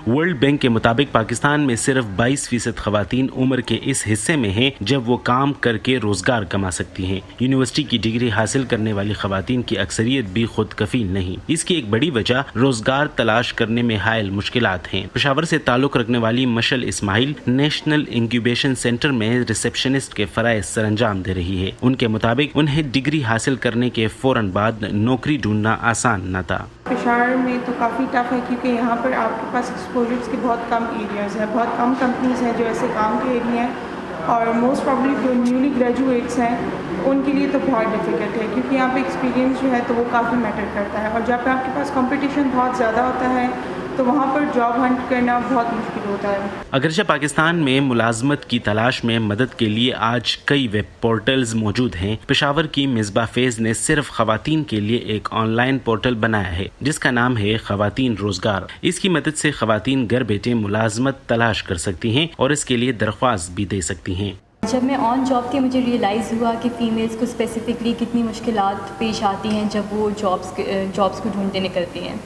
World bank के मुताबिक पाकिस्तान में सिर्फ 22% खवातीन उम्र के इस हिस्से में हैं जब वो काम करके रोजगार कमा सकती हैं। यूनिवर्सिटी की डिग्री हासिल करने वाली खवातीन की अक्सरियत भी खुद कफील नहीं। इसकी एक बड़ी वजह रोजगार तलाश करने में हायल मुश्किलात हैं। पेशावर से ताल्लुक रखने वाली मशल इस्माइल नेशनल इंक्यूबेशन सेंटर में रिसेप्शनिस्ट के फराइज सरंजाम दे रही है। उनके मुताबिक उन्हें डिग्री हासिल करने के फौरन बाद नौकरी ढूंढना आसान न था। पेशावर में तो काफ़ी टफ है क्योंकि यहाँ पर आपके पास एक्सपोजर्स के बहुत कम एरियाज़ हैं, बहुत कम कंपनीज हैं जो ऐसे काम के एरिया हैं, और मोस्ट प्रॉब्ली जो न्यूली ग्रेजुएट्स हैं उनके लिए तो बहुत डिफ़िकल्ट है क्योंकि यहाँ पे एक्सपीरियंस जो है तो वो काफ़ी मैटर करता है, और जब पे आपके पास कंपटीशन बहुत ज़्यादा होता है तो वहाँ पर जॉब हंट करना बहुत मुश्किल होता है। अगरचे पाकिस्तान में मुलाजमत की तलाश में मदद के लिए आज कई वेब पोर्टल्स मौजूद हैं। पेशावर की मिसबा फेज ने सिर्फ खवातीन के लिए एक ऑनलाइन पोर्टल बनाया है जिसका नाम है खवातीन रोजगार। इसकी मदद से खवातीन घर बैठे मुलाजमत तलाश कर सकती हैं और इसके लिए दरख्वास्त भी दे सकती हैं। जब मैं ऑन जॉब थी मुझे रियलाइज़ हुआ कि फ़ीमेल्स को स्पेसिफ़िकली कितनी मुश्किलात पेश आती हैं जब वो जॉब्स को ढूंढते निकलती हैं।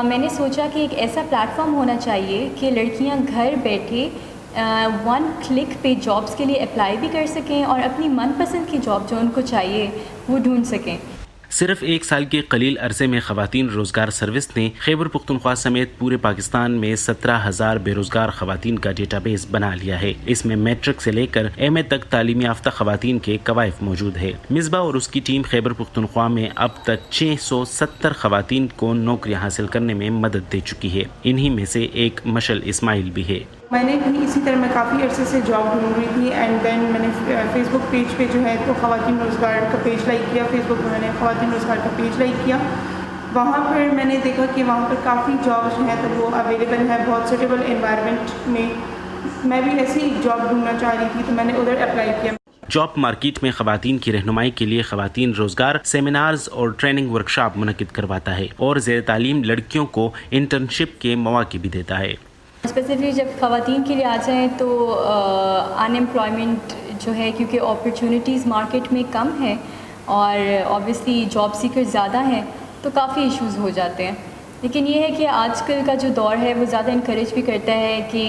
मैंने सोचा कि एक ऐसा प्लेटफॉर्म होना चाहिए कि लड़कियां घर बैठे 1 क्लिक पे जॉब्स के लिए अप्लाई भी कर सकें और अपनी मनपसंद की जॉब जो उनको चाहिए वो ढूंढ सकें। सिर्फ 1 साल के कलील अरसे में खवातीन रोजगार सर्विस ने खैबर पुख्तनख्वा समेत पूरे पाकिस्तान में 17,000 बेरोजगार खवातीन का डेटाबेस बना लिया है। इसमें मैट्रिक से लेकर एमए तक तालीमी याफ्ता खवातीन के कवायफ मौजूद है। मिसबा और उसकी टीम खैबर पुख्तनख्वा में अब तक 670 खवातीन को नौकरियां हासिल करने में मदद दे चुकी है। इन्हीं में से एक मशल इस्माइल भी है। मैंने भी इसी तरह मैं काफ़ी अरसे से जॉब ढूंढ रही थी एंड देन मैंने फेसबुक पेज पे जो है तो ख़वातीन रोज़गार का पेज लाइक किया। फेसबुक पे मैंने ख़वातीन रोज़गार का पेज लाइक किया। वहाँ पर मैंने देखा कि वहाँ पर काफ़ी जॉब्स जो हैं तो वो अवेलेबल है बहुत सूटेबल एनवायरनमेंट में। मैं भी ऐसी ही जॉब ढूंढना चाह रही थी तो मैंने उधर अप्लाई किया। जॉब मार्केट में खवातीन की रहनुमाई के लिए खवातीन रोजगार सेमिनार्स और ट्रेनिंग वर्कशॉप मुनक्किद करवाता है और ज़ेर तालीम लड़कियों को इंटर्नशिप के मौके भी देता है। स्पेसिफिकली जब ख़वातीन के लिए आ जाएँ तो अनएम्प्लॉयमेंट जो है क्योंकि अपॉर्चुनिटीज़ मार्केट में कम है और ऑब्वियसली जॉब सीकर ज़्यादा हैं तो काफ़ी इश्यूज़ हो जाते हैं। लेकिन ये है कि आजकल का जो दौर है वो ज़्यादा इनकरेज भी करता है कि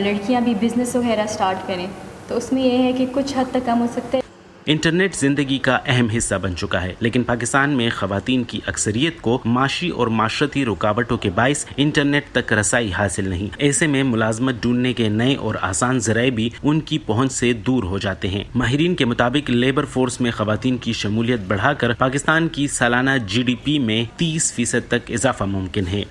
लड़कियां भी बिज़नेस वगैरह स्टार्ट करें, तो उसमें यह है कि कुछ हद तक कम हो सकता है। इंटरनेट जिंदगी का अहम हिस्सा बन चुका है, लेकिन पाकिस्तान में खवातीन की अक्सरियत को माशी और माशरती रुकावटों के बाइस इंटरनेट तक रसाई हासिल नहीं। ऐसे में मुलाजमत ढूंढने के नए और आसान जराए भी उनकी पहुंच से दूर हो जाते हैं। माहिरीन के मुताबिक लेबर फोर्स में खवातीन की शमूलियत बढ़ाकर पाकिस्तान की सालाना GDP में 30% तक इजाफा मुमकिन है।